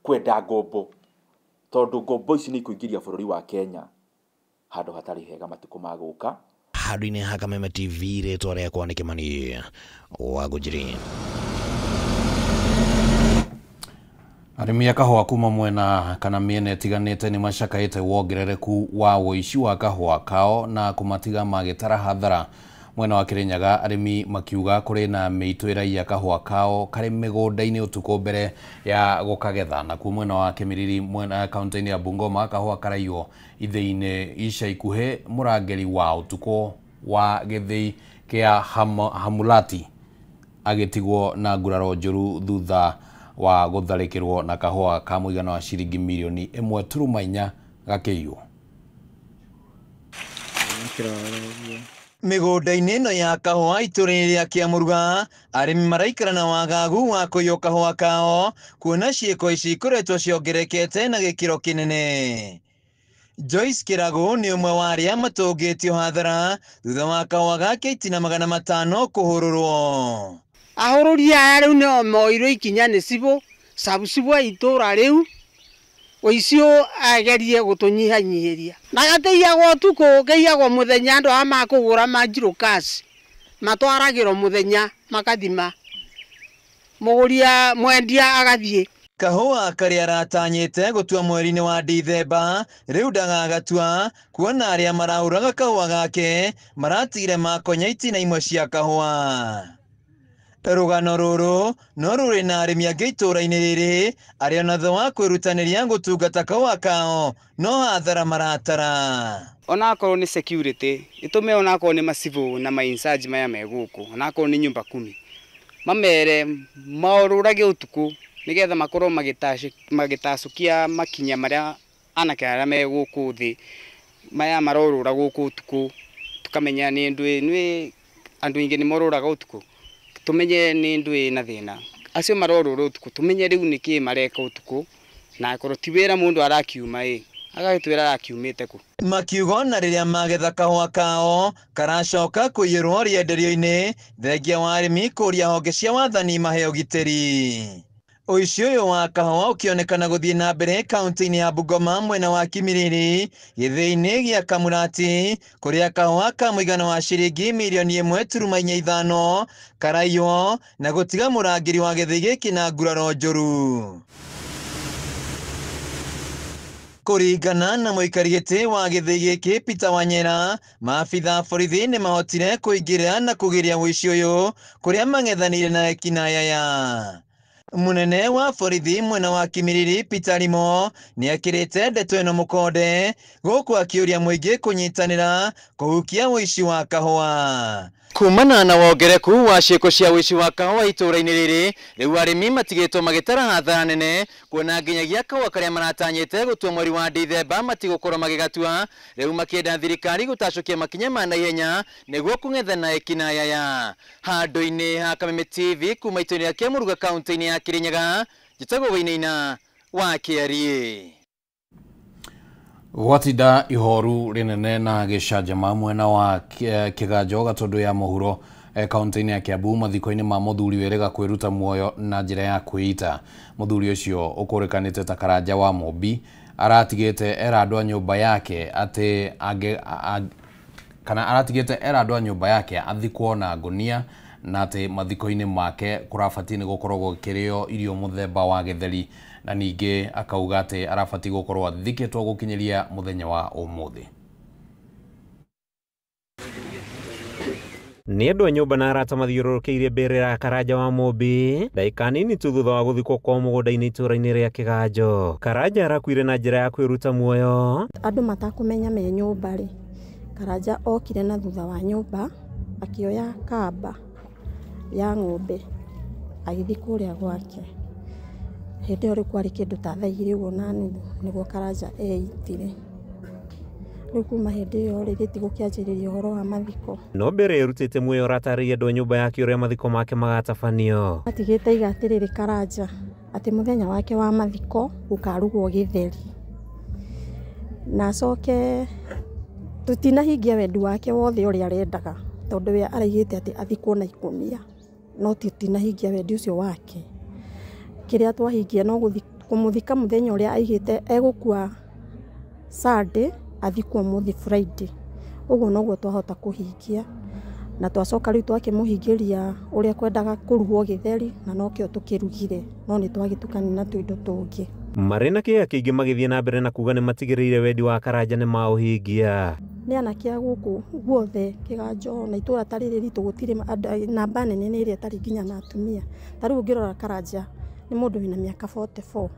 Speaker 11: kwenda ngombo, tondũ ngombo ici nĩ ikũingĩria bũrũri wa Kenya handũ hatarĩ hega matukũ ma gũka.
Speaker 5: Handũ-inĩ ha Kameme TV, rĩtwa rĩakwa nĩ Kĩmani wa Ngũnjiri.
Speaker 1: Arĩmi a kahũa kuma mwena kana mĩena ĩtiganĩte nĩ macakaĩte wongerereku wa ũici wa kahũa kao na kũmatiga magĩtara hathara. Mwena wa Kĩrĩnyaga arĩmi makiuga kũrĩ na mĩitũ ĩraiya kahũa kao karĩ mĩgũnda-inĩ ũtukũ mbere ya gũkagetha. Na kuo mwena wa Kĩmiriri, mwena kaunti-inĩ ya Bungoma, kahũa karaiywo ithĩ-inĩ ica ikuhĩ. Mũrangĩri wa ũtukũ wa gĩthĩi kĩa Hamulati agĩtigwo na nguraro njũru thutha wa gũtharĩkĩrwo na kahũa ka mũigana wa ciringi milioni 1.4 gakĩiywo.
Speaker 3: Mĩgũnda-inĩ ĩno ya kahũa itũra-inĩ rĩa Kĩamũruga, arĩmi maraikara na wagagu wa kũiywo kahũa kao, kuona ciĩko ici ikoretwo ciongerekete na gĩkĩro kĩnene. Joyce Kĩrago nĩ ũmwe wa arĩa matũngĩtio hathara thutha wa kahũa gake itina 500 kũhũrũrwo.
Speaker 14: Ahũrũri aya rĩu nĩo moirwo ikinya nĩ cibũ, cabucibũ a itũra rĩu, ũicio agerie gũtũnyihanyihĩria. Na gatĩiyagwo ũtukũ, kĩiyagwo mũthenya, andũ aya makũgũra manjirũ cash matwaragĩrwo mũthenya makathima, mũgũria mwendia agathiĩ.
Speaker 3: Kahũa karĩa aratanyĩte gũtua mweri-inĩ wa Dithemba rĩu ndagagatua, kuona arĩa marahũraga kahũa gake maratigire makonya itina imwe cia kahũa. Rũgano rũrũ no rũrĩ na arĩmi angĩ itũra-inĩ rĩrĩ arĩa na thutha wa kwĩrutanĩria gũtungata kahũa kao no hathara maratara.
Speaker 23: Onakorwo nĩ security itume, onakorwo nĩ macibũ na maincharge maya me gũkũ, onakorwo nĩ nyumba 10 mamere maũrũrage ũtukũ nigetha makorwo magĩtacũkia makinya marĩa anake arĩa me gũkũ thĩ maya marorũra gũkũ ũtukũ, tukamenya nĩ andũ aingĩ nĩ morũraga ũtukũ, tumenye nĩ ndũ na thĩna. Acio marorũra ũtukũ tumenye rĩu nĩkĩ mareka ũtukũ, na akorwo ti wĩra mũndũ arakiuma agagĩtwĩra arakiumĩte kũ.
Speaker 3: Makiuga na rĩrĩa magetha kahũa kao karacoka kũiyũrwo rĩenderio-inĩ, thengia wa arĩmi kũria honge cia wathani maheo gitĩri. Ũici ũyũ wa kahũa ũkĩonekana gũthiĩ na mbere kaunti-inĩ ya Bungoma mwena wa Kimiriri, gĩthĩi-inĩ gĩa Kamulati, kũrĩa kahũa ka mũigana wa ciringi milioni 1.5 karaiywo na gũtiga mũrangĩri wa gĩthĩi gĩkĩ na nguraro njũru. Kũringana na mũikari gĩtĩ wa gĩthĩi gĩkĩ Peter Wanyera, maabitha borithi nĩ mahotire kũingĩrĩra na kũgiria ũici ũyũ kũrĩa mang'ethanĩire na ekinaaya. Munene wa borithi mwena wa Kimiriri Peter Limo nĩ akĩrĩte ndeto ĩno mũkonde gũkũ akĩũria mũingĩ kũnyitanĩra kũhukia ũici wa kahũa. Kumana na wongereku wa ciĩko cia ũici wa kahũa itũũra-inĩ rĩrĩ, rĩu arĩmi matigĩtwo magĩtara hathara nene kuona nginyagia kahũa karĩa maratanyĩte gũtua mweri wa Dithemba matigũkorwo magĩgatua, rĩu makĩenda thirikari gũtacũkia makinya ma naihenya nĩguo kũng'ethana ekinaya ya handũ-inĩ ha Kameme TV kuma itũũra rĩa Kĩamũruga kaunti-inĩ ya Kirinyaga, njĩtagwo Wĩinaina wa Kĩarie.
Speaker 1: Gwatinda ihoru rinene na gĩcanjama mwena wa Kĩganjo gatundu ya mũhuro kaunti-inĩ ya Kiambu mathiko-inĩ ma mũthuri wĩrĩga kwĩruta muoyo na njĩra ya kwĩita. Mũthuri ũcio ũkũrĩkanĩte ta Karanja wa Mombi aratigĩte era andũ a nyũmba yake atĩ aratigĩte era andũ a nyũmba yake athikwo na ngonia na atĩ mathiko-inĩ make kũrabatie nĩ gũkorwo gũkĩrĩo irio mũthemba wa gĩtheri, na ningĩ akauga atĩ arabatie gũkorwo athikĩtwo gũkinyeria mũthenya wa ũmũthĩ.
Speaker 2: Nĩ andũ a nyũmba na arata mathiũrũrũkĩirie mbere ya Karanja wa Mombi ndagĩka nini tu thutha wa gũthikwo kwa mũgũnda-inĩ itũũra-inĩ rĩa Kĩganjo. Karanja arakuire na njĩra ya kwĩruta muoyo.
Speaker 4: Andũ matakũmenya me nyũmba rĩ, Karanja okire na thutha wa nyũmba akĩoya kamba ya ng'ombe agĩthiĩ kũrĩa gwake. Hĩndĩ ĩyo rĩu kwarĩ kĩndũ ta thaa igĩrĩ ũguo na nuthu nĩguo Karanja eitire. Rĩu kuma hĩndĩ ĩyo rĩ gĩtigũkĩanjĩrĩria ũhoro wa mathiko.
Speaker 2: No mbere erutĩte muoyo aratarĩria andũ a nyũmba yake ũrĩa mathiko make magatabanio.
Speaker 4: Atigĩte iga atĩrĩrĩ Karanja atĩ mũthenya wake wa mathiko gũkarugwo gĩtheri, na acoke tutinahingia wendi wake wothe ũrĩa arendaga, tondũ we araigĩte atĩ athikwo na ikũnia, no tutinahingia wendi ũcio wake. Kĩrĩa twahingia no kũmũthika mũthenya ũrĩa aigĩte egũkua Sunday athikwo mũthĩ Friday. Ũguo noguo twahota kũhingia, na twacoka rĩu twakĩmũhingĩria ũrĩa kwendaga kũrugwo gĩtheri, na nokĩo tũkĩrugire, no nĩ twagĩtukania na tũindo tũngĩ.
Speaker 2: Marĩ na kĩeha kĩingĩ magĩthiĩ na mbere na kuga nĩ matigĩrĩire wendi wa Karanja nĩ maũhingia.
Speaker 4: Nĩ anake a gũkũ guothe Kĩganjo na itũũra ta rĩrĩ ritũ gũtirĩ namba nene nĩ ĩrĩa ĩtarĩ nginya na atumia. Ta rĩu ũngĩrora Karanja nĩ mũndũ wĩna mĩaka 44.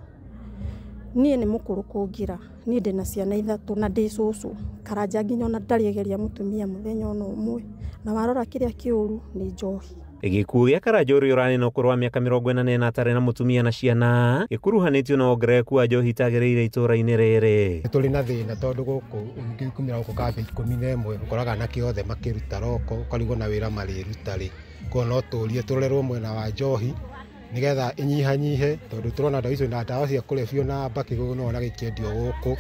Speaker 4: Niĩ nĩ mũkũrũ kũngira, niĩ ndĩ na ciana ithatũ na ndĩ cũcũ. Karanja nginya ona ndarĩegeria mũtumia mũthenya ona ũmwe, na warora kĩrĩa kĩũru nĩ njohi.
Speaker 2: Gĩkuũ gĩa Karanja ũrĩa ũrarĩ na ũkũrũ wa mĩaka 44 atarĩ na mũtumia na ciana gĩkuruhanĩtio na wongerereku wa njohi itagĩrĩire itũũra-inĩ rĩrĩ.
Speaker 7: Nĩ tũrĩ na thĩna tondũ gũkũ ũngĩkumĩra gũkũ kambĩ 11 ũkoraga anake othe makĩruta roko, ũkarigwo na wĩra marĩruta rĩ. Koguo no tũũrie tũrerwo mwena wa njohi nigetha inyihanyihe, tondũ tũrona ndawa icio na ndawa cia kũrebio na mbakĩ no ona gĩkĩendio gũkũ.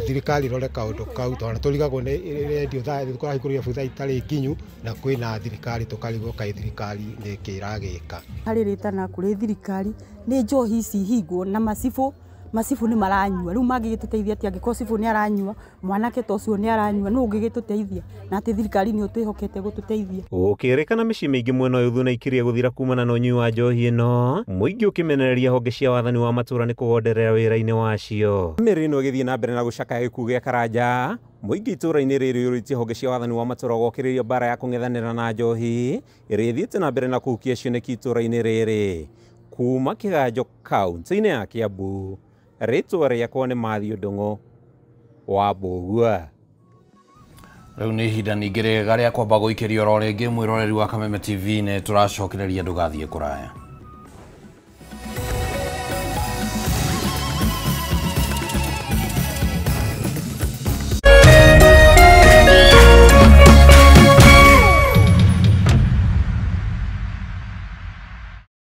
Speaker 7: Thirikari rore kaũndũ kau tondũ tũrigagwo nĩ rendio tũrahingũria butha itarĩ nginyu, na kwĩna thirikari tũkarigwo kaĩ thirikari nĩ kĩ ĩragĩka.
Speaker 24: Harĩrĩtana kũrĩ thirikari nĩ njohi ici hingwo na macibu nĩ maranyua. Rĩu mangĩgĩtũteithia atĩ angĩkorwo cibu nĩ aranyua, mwanake ta ũcio nĩ aranyua, nũ ũngĩgĩtũteithia? Na atĩ thirikari nĩ ũtwĩhokete gũtũteithia.
Speaker 2: Gũkĩrĩkana mĩciĩ mĩingĩ mwena ũyũ thuna ikiria gũthira kumana na ũnyui wa njohi ĩno, mũingĩ ũkĩmenereria honge cia wathani wa matũũra nĩ kũgonderera wĩra-inĩ wacio. Mĩrĩ ĩno ĩgĩthiĩ na mbere na gũcakaya gĩkuũ gĩa Karanja, mũingĩ itũũra-inĩ rĩrĩ ũrĩtie honge cia wathani wa matũũra gũkĩrĩria mbara ya kũng'ethanĩra na njohi ĩrĩa ĩthiĩte na mbere na kũhukia cioneki itũũra-inĩ rĩrĩ. Kuma Kĩganjo kaunti-inĩ ya Kiambu, rĩtwa rĩakwa nĩ Mathew Ndung'u wa Mbũgua.
Speaker 1: Rĩu nĩ ihinda ningĩ rĩega rĩa kwamba gũikĩria oro rĩngĩ mwĩroreri wa Kameme TV nĩ tũracokereria ndũgathiĩ kũraya.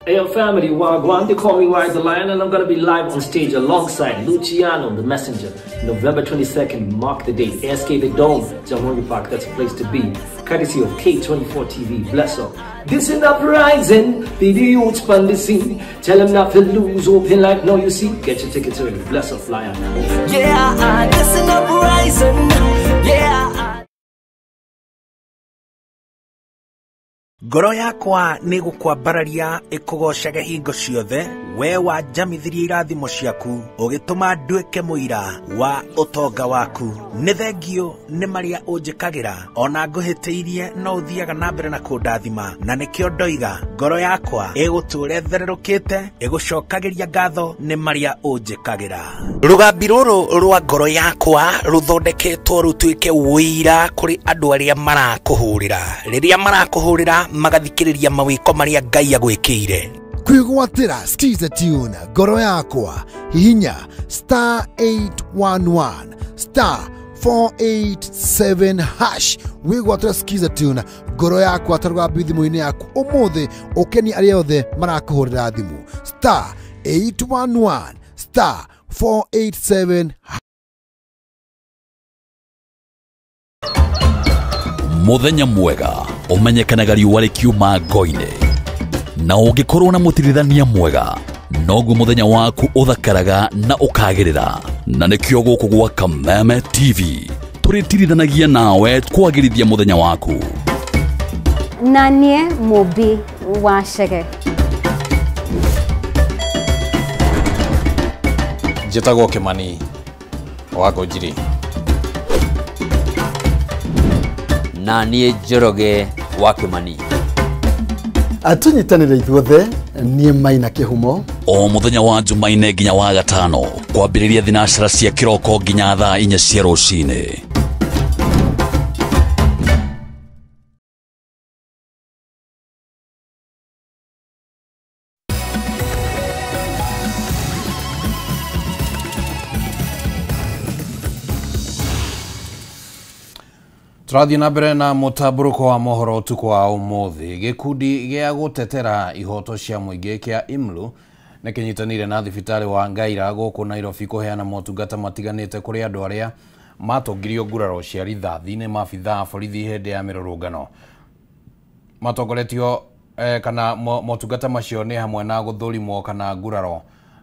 Speaker 25: Hey yo family, Wagwan, they call me Wise the Lion, and I'm gonna be live on stage alongside Luciano the Messenger. November 22nd, mark the date. ASK The Dome, Jamhuri Park, that's a place to be. Courtesy of K24 TV, bless up. This is Uprising, the youths span the scene. Tell them not to lose, open like no you see. Get your tickets early, bless up, Lion.
Speaker 26: Yeah, this is Uprising, yeah.
Speaker 6: Ngoro yakwa nĩ gũkwambararia ĩkũgocage hingo ciothe we wanjamithirie irathimo ciaku ũgĩtũma nduĩke mũira wa ũtonga waku. Nĩ thengio nĩ marĩa ũnjĩkagĩra ona ngũhĩtĩirie no ũthiaga na mbere na kũndathima, na nĩkĩo ndoiga ngoro yakwa ĩgũtũũre thererũkĩte ĩgũcokagĩria ngatho nĩ marĩa ũnjĩkagĩra. Rũgambi rũrũ rwa ngoro yakwa rũthondeketwo rũtuĩke wĩira kũrĩ andũ arĩa marakũhũrĩra rĩrĩa marakũhũrĩra magathikĩrĩria mawĩko marĩa Ngai agwĩkĩire.
Speaker 15: Kwĩgwatĩra Skiza Tune ngoro yakwa hihinya *811 *487# wĩgwatĩra Skiza Tune ngoro yakwa ta rũgambi thimũ-inĩ yaku ũmũthĩ ũkeni arĩa othe marakũhũrĩra thimũ *811 *487#.
Speaker 16: Muthenya mwega umenyekanaga riũa rĩkiuma ngo-inĩ, na ũngĩkorwo na mũtirithania mwega noguo muthenya waku ũthakaraga na ũkagĩrĩra. Na nĩkĩo gũkũ gwa Kameme TV tũrĩtirithanagia nawe kwagĩrithia muthenya waku.
Speaker 8: Nanie Mobi wa Chege.
Speaker 1: Njĩtagwo Kĩmani wa Ngũnjiri.
Speaker 9: Nanie Njoroge wa Kĩmani.
Speaker 10: Atunyitanĩra ithuothe niĩ Maina Kĩhumo.
Speaker 16: O muthenya wa Jumaine nginya wa Gatano kwambĩrĩria thinacara cia kĩroko nginya thaa 4 cia rũcinĩ.
Speaker 1: Tũrathiĩ na mbere na mũtambũrũko wa mohoro ũtukũ wa ũmũthĩ. Gĩkundi gĩa gũtetera ihoto cia mũingĩ kĩa IMLU nĩ kĩnyitanĩire na thibitarĩ wa Ngaira gũkũ Nairobi kũheana motungata matiganĩte kũrĩ andũ arĩa matongirio nguraro cia rithathi nĩ maabithaa a borithi hĩndĩ ya mĩrũrũngano. Matongoretio kana motungata macio nĩ hamwe na gũthũrimwo kana nguraro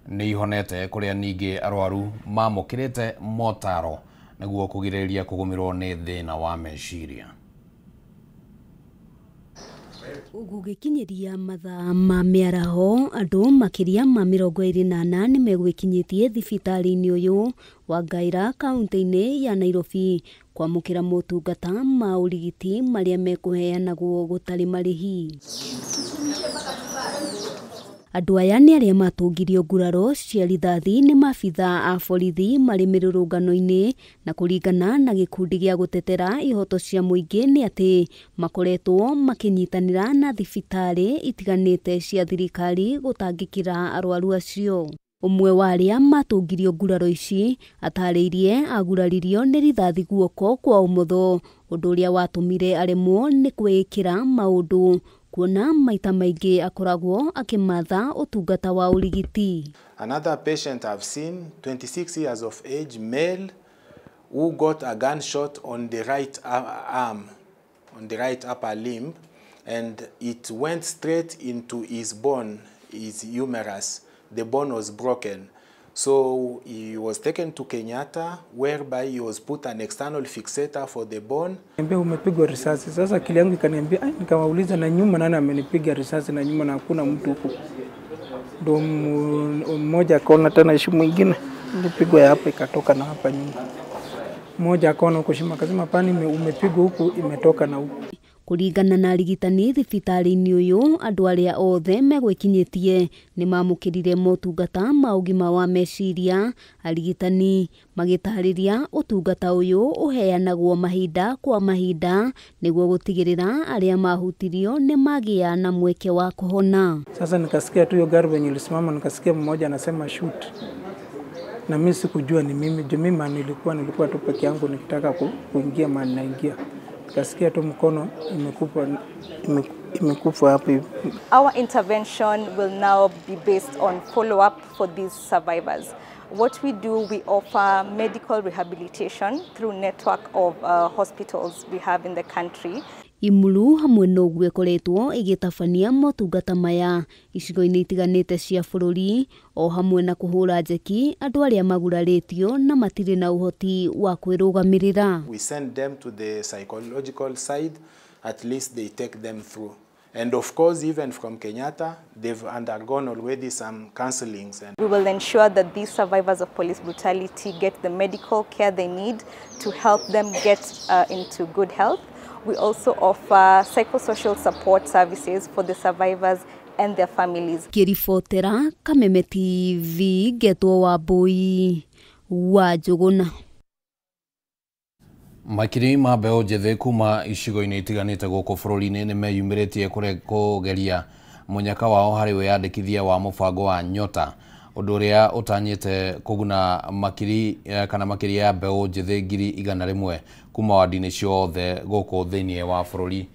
Speaker 1: nĩ ihonete kũrĩa ningĩ arwaru mamũkĩrĩte motaro nĩguo kũgirĩrĩria kũgũmĩrwo nĩ thĩna wa meciria.
Speaker 12: Gũgĩkinyĩria mathaa ma mĩaraho andũ makĩria ma 28 nĩ megwĩkinyĩtie thibitarĩ-inĩ ũyũ wa Ngaira kaunti-inĩ ya Nairobi kwamũkĩra motungata ma ũrigiti marĩa mekũheanagwo gũtarĩ marĩhi. Andũ aya nĩ arĩa matungirio nguraro cia rithathi nĩ maabithaa a borithi marĩ mĩrũrũngano-inĩ, na kũringana na gĩkundi gĩa gũtetera ihoto cia mũingĩ nĩ atĩ makoretwo makĩnyitanĩra na thibitarĩ itiganĩte cia thirikari gũtangĩkĩra arwaru acio. Ũmwe wa arĩa matungirio nguraro ici atarĩirie aguraririo nĩ rithathi guoko kwa ũmotho, ũndũ ũrĩa watũmire aremwo nĩ kwĩĩkĩra maũndũ kuona maita maingĩ akoragwo akĩmatha ũtungata wa ũrigiti.
Speaker 13: Another patient I've seen, 26 years of age, male, who got a gunshot on the right arm, on the right upper limb, and it went straight into his bone, his humerus. The bone was broken. So he was taken to Kenyatta, whereby he was put an external fixator for the bone.
Speaker 27: Umepigwa risasi. Sasa akili yangu ikaniambia, nikamauliza na nyuma nani amenipiga risasi na nyuma na hakuna mtu huko. Ndio mmoja akaona tena ishi mwingine. Nilipigwa hapa ikatoka na hapa nyuma. Mmoja akaona huko shima akasema pani umepigwa huku imetoka na huku.
Speaker 12: Kũringana na arigitani thibitarĩ-inĩ ũyũ andũ arĩa othe megwĩkinyĩtie nĩ mamũkĩrire motungata ma ũgima wa meciria. Arigitani magĩtarĩria ũtungata ũyũ ũheanagwo mahinda kwa mahinda nĩguo gũtigĩrĩra arĩa mahutirio nĩ magĩa na mweke wa kũhona.
Speaker 27: Sasa nikasikia tu hiyo gari venye ilisimama, nikasikia mmoja anasema shoot, na mimi sikujua ni mimi. Mimi nilikuwa tu peke yangu nikitaka kuingia mahali naingia. Kasikia tu mkono imekufa hapo hivi.
Speaker 28: Our intervention will now be based on follow-up for these survivors. What we do, we offer medical rehabilitation through network of hospitals we have in the country.
Speaker 12: IMLU hamwe noguo ĩkoretwo ĩgĩtabania motungata maya icigo-inĩ itiganĩte cia bũrũri, o hamwe na kũhũra njeki andũ arĩa magurarĩtio na matirĩ na ũhoti wa kwĩrũgamĩrĩra.
Speaker 13: We send them to the psychological side, at least they take them through. And of course, even from Kenyatta, they've undergone already some counselings. And
Speaker 28: we will ensure that these survivors of police brutality get the medical care they need to help them get into good health. We also offer psychosocial support services for the survivors and their families.
Speaker 12: Kiribotera Kameme TV Getwo Wambui wa Njuguna.
Speaker 1: Makiri ma mbeũ njĩthĩ kuma icigo-inĩ itiganĩte gũkũ bũrũri-inĩ nĩ meyumĩrĩtie kũgeria mũnyaka wao harĩ wĩyandĩkithia wa mũbango wa Nyota, ũndũ ũrĩa ũtanyĩte kũguna makĩria ya mbeũ njĩthĩ ngiri 100 kuma wadi-inĩ ciothe gũkũ thĩinĩ wa bũrũri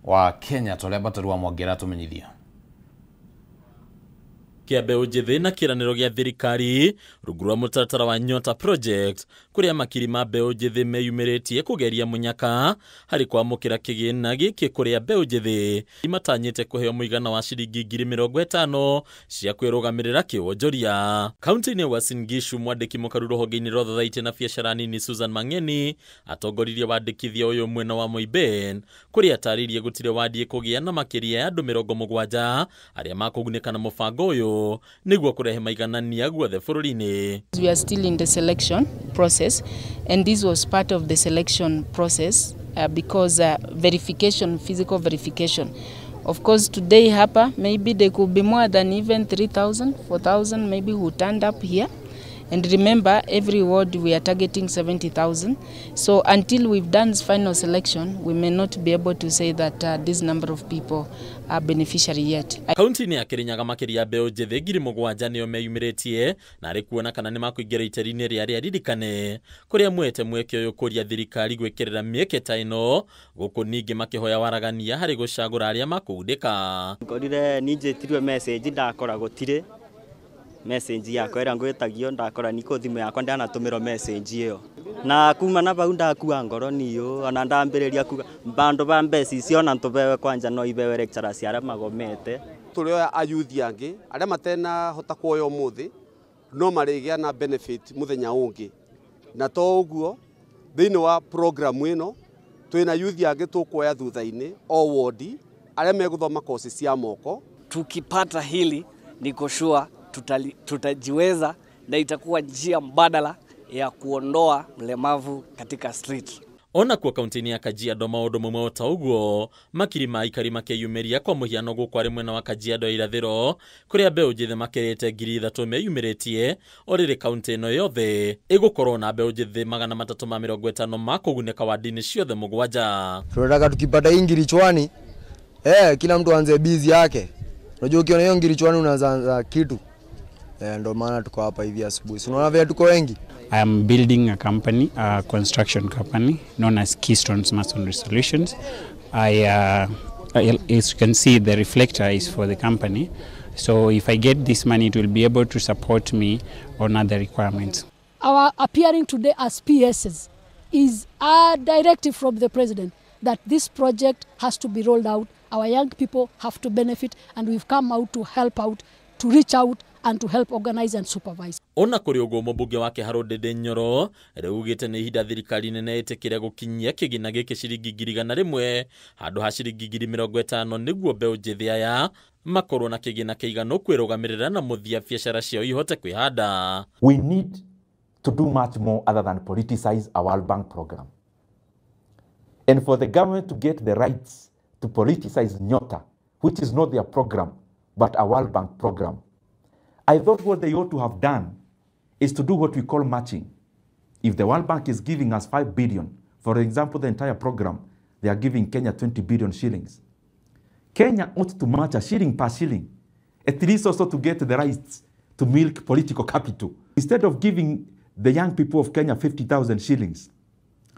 Speaker 1: wa Kenya. Tũrĩa Batarua Mwangera tũmenyithia.
Speaker 5: Kia mbeũ njĩthĩ na kĩranĩro gĩa thirikari rungu rwa mũtaratara wa Nyota Project, kũrĩa makiri ma mbeũ njĩthĩ meyumĩrĩtie kũgeria mũnyaka harĩ kwamũkĩra kĩgĩna gĩkĩ kũrĩa mbeũ njĩthĩ imatanyĩte kũheo mũigana wa ciringi 50,000 cia kwĩrũgamĩrĩra kĩwonjoria. Kaunti-inĩ ya Uasin Gishu, mwandĩki mũkaru rũhonge-inĩ rwa ũthathaitia na biacara nini Susan Mang'eni atongoririe wandĩkithia ũyũ mwena wa Moiben, kũrĩa atarĩirie gũtirĩ wadi kũgĩa na makĩria ya andũ 70 arĩa makũgunĩka na mũbango ũyũ nĩguo kũrehe maiganania guothe bũrũri-inĩ.
Speaker 11: We are still in the selection process, and this was part of the selection process because verification, physical verification. Of course, today hapa, maybe there could be more than even 3,000, 4,000 maybe who turned up here. And remember, every ward we are targeting 70,000. So until we've done final selection, we may not be able to say that this number of people are beneficiary yet.
Speaker 5: Kaunti-inĩ ya Kirinyaga makĩria mbeũ njĩthĩ 7,000 nĩo meyumĩrĩtie na arĩ kuona kana nĩ makũingĩra iteri-inĩ rĩarĩa ririkane, kũrĩa mwete mweke ũyũ kũria thirikari gwĩkĩrĩra mĩeke ta ĩno, gũkũ ningĩ makĩhoya waragania harĩ gũcagũra arĩa makũndĩka.
Speaker 17: Ngorire ninjĩtirwe message ndakora gũtirĩ message yakwa ĩrĩa ngwĩtagio ndakora niko thimũ yakwa ndanatũmĩrwo message ĩyo, na kuma na bau ndakua ngoro niyo ona ndambĩrĩria kuga bandu ba mbeca icio na tũbewe kwanja no ibewe lecturers arĩa magomete.
Speaker 18: Tũrĩoya ayuthi angĩ arĩa matena hota kuoya ũmũthĩ no marĩgĩa na benefit mũthenya ũngĩ, na to ũguo thĩinĩ wa program ĩno twĩna yuthi angĩ tũkuoya thutha-inĩ o wodi arĩa megũthoma kosi cia moko.
Speaker 19: Tukipata hili niko sure tutajiweza na itakuwa njia mbadala ya kuondoa mlemavu katika street.
Speaker 5: Ona kwa kaunti-inĩ ya Kajiado maũndũ mamwe ta ũguo, makiri ma aikari makĩyumĩria kwa mũhiano gũkũ arĩ mwena wa Kajiado irathĩro, kũrĩa mbeũ njĩthĩ makĩrĩte 3,000 meyumĩrĩtie, o rĩrĩ kaunti ĩno yothe ĩgũkorwo na mbeũ njĩthĩ 350 makũgunĩka wadi-inĩ ciothe 7.
Speaker 20: Tunataka tukipata hii ngirichwani, kila mtu aanze busy yake. Unajua ukiona hiyo ngirichwani unaanza kitu. Ndo maana tuko hapa hivi asubuhi. Unaona vile tuko wengi.
Speaker 21: I am building a company, a construction company known as Keystones Masonry Solutions. As you can see, the reflector is for the company. So if I get this money, it will be able to support me on other requirements.
Speaker 22: Our appearing today as PSs is a directive from the president that this project has to be rolled out. Our young people have to benefit, and we've come out to help out, to reach out and to help organize and supervise.
Speaker 5: Ona kũrĩ ũguo mũmbunge wa Kĩharũ Ndĩndĩ Nyoro augĩte nĩ ihinda thirikari nene ĩtĩkĩre gũkinyia kĩgĩna gĩkĩ ciringi 100 handũ ha ciringi 50,000 nĩguo mbeũ njĩthĩ aya makorwo na kĩgĩna kĩiganu kwĩrũgamĩrĩra na mũthia biacara ciao ihote kwĩhanda.
Speaker 29: We need to do much more other than politicize our World Bank program. And for the government to get the rights to politicize Nyota, which is not their program, but a World Bank program, I thought what they ought to have done is to do what we call matching. If the World Bank is giving us 5 billion, for example, the entire program, they are giving Kenya 20 billion shillings. Kenya ought to match a shilling per shilling, at least also to get the rights to milk political capital. Instead of giving the young people of Kenya 50,000 shillings,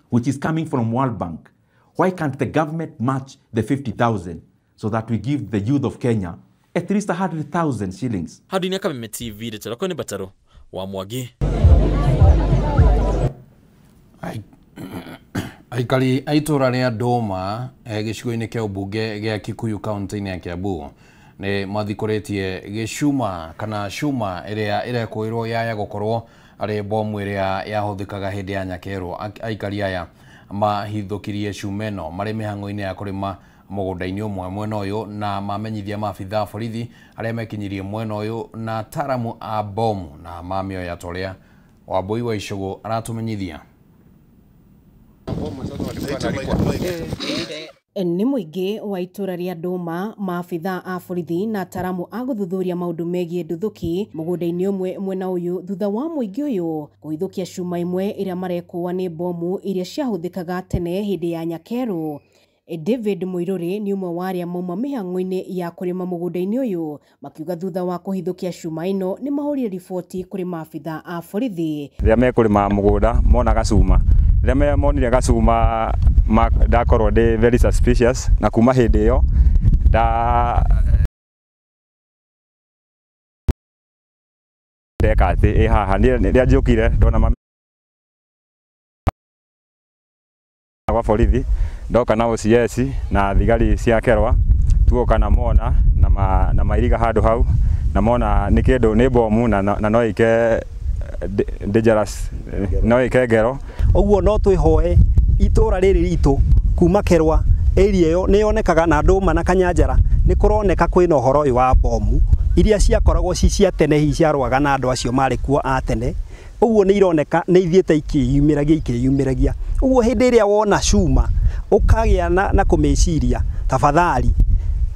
Speaker 29: which is coming from World Bank, why can't the government match the 50,000 so that we give the youth of Kenya at least 100,000 shillings?
Speaker 5: Hadi Kameme TV Deteroko ni Bataro wa Mwagi.
Speaker 1: Aikari aitura ria Doma gĩcigo-inĩ kĩa ũmbunge gĩa Kikuyu kaunti-inĩ ya Kiambu nĩ mathikũrĩtie gĩcuma kana cuma ĩrĩa ĩrekũĩrwo yaya gũkorwo arĩ bomu ĩrĩa yahũthĩkaga hĩndĩ ya nyakerũ. Aikari aya mahithũkirie cumeno marĩ mĩhang'o-inĩ ya kũrĩma mũgũnda-inĩ ũmwe mwena ũyũ na mamenyithia maabitha a borithi arĩa mekinyirie mwena ũyũ na ataramu a bomu na mamĩoya ta ũrĩa Wambui wa Icũgũ aratũmenyithia.
Speaker 2: Nĩ mũingĩ wa itũra rĩa Ndũma, maabitha a borithi na ataramu a gũthuthuria maũndũ megiĩ nduthũki mũgũnda-inĩ ũmwe mwena ũyũ thutha wa mũingĩ ũyũ kũhithũkia cuma imwe iria marekũa nĩ bomu iria ciahũthĩkaga tene hĩndĩ ya nyakerũ. David Mũirũrĩ nĩ ũmwe wa arĩa mauma mĩhang'o-inĩ ya kũrĩma mũgũnda-inĩ ũyũ makiuga thutha wa kũhithũkia cuma ĩno nĩ mahũrire riboti kũrĩ maabitha a borithi.
Speaker 3: Rĩrĩa mekũrĩma mũgũnda mona gacuma, rĩrĩa monire gacuma ndakorwo ndĩ very suspicious, na kuma hĩndĩ ĩyo ndeka atĩ haha rĩrĩa njũkire ndona wa borithi ndoka na OCS na thigari cia Kerwa tuoka na mona na mairiga handũ hau na mona nĩ kĩndũ nĩ bomu na no ike dangerous, no ike ngero.
Speaker 4: Ũguo no twĩhoe itũra rĩrĩ ritũ kuma Kerwa area ĩyo nĩ yonekaga na Ndũma na Kanyanjara nĩ kũroneka kwĩna ũhoro ũyũ wa bomu iria ciakoragwo cia tene hihi ciarwaga na andũ acio marĩ kuo a tene. Ũguo nĩ ironeka nĩ ithiĩte ikĩyumĩragia. Ũguo hĩndĩ ĩrĩa wona cuma ũkagĩa na kũmĩciria, tafadhali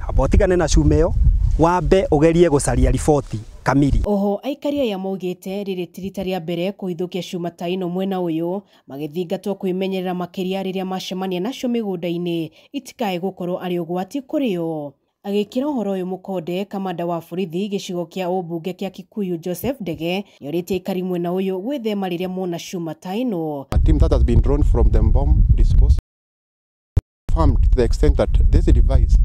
Speaker 4: abotigane na cuma ĩyo wambe ũgerie gũcaria riboti kamili.
Speaker 2: Oho aikari aya maugĩte rĩrĩ ti rita rĩa mbere kũhithũkia cuma ta ĩno mwena ũyũ magĩthingatwo kwĩmenyerera makĩria rĩrĩa macemania nacio mĩgũnda-inĩ itikae gũkorwo arĩ ũgwati kũrĩ o. Agĩkĩra ũhoro ũyũ mũkonde, kamanda wa borithi gĩcigo kĩa ũmbunge kĩa Kikuyu Joseph Ndege nĩorĩtie aikari mwena ũyũ gwĩthema rĩrĩa mona cuma ta ĩno.
Speaker 7: A team that has been drawn from the bomb disposal confirmed to the extent that this device,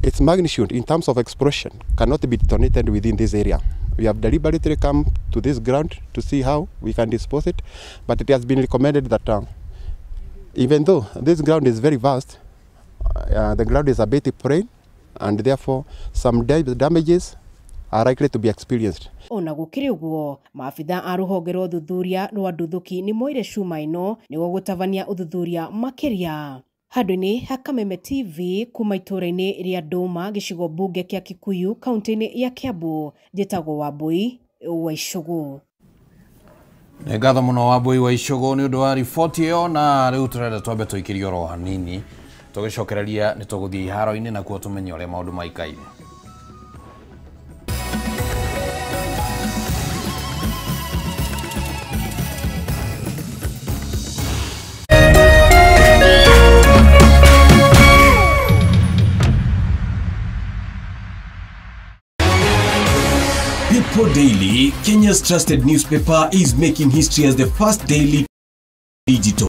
Speaker 7: its magnitude in terms of explosion cannot be detonated within this area. We have deliberately come to this ground to see how we can dispose it, but it has been recommended that even though this ground is very vast, the ground is a bit prone and therefore some damages are likely to be experienced.
Speaker 2: Ona gũkĩrĩ ũguo, maabitha a rũhonge rwa ũthuthuria rwa nduthũki nĩ moire cuma ĩno nĩguo gũtabania ũthuthuria makĩria. Handũ-inĩ ha Kameme TV kuma itũra-inĩ rĩa Ndũma gĩcigo mbunge kĩa Kikuyu kaunti-inĩ ya Kiambu, njĩtagwo Wambui wa Icũgũ.
Speaker 1: Nĩ ngatho mũno Wambui wa Icũgũ nĩ ũndũ wa riboti ĩyo, na rĩu tũrenda twambe tũikĩrie oro hanini tũgĩcokereria nĩ tũgũthiĩ iharo-inĩ na kuo tũmenye ũrĩa maũndũ maikaire.
Speaker 14: People Daily, Kenya's trusted newspaper, is making history as the first daily digital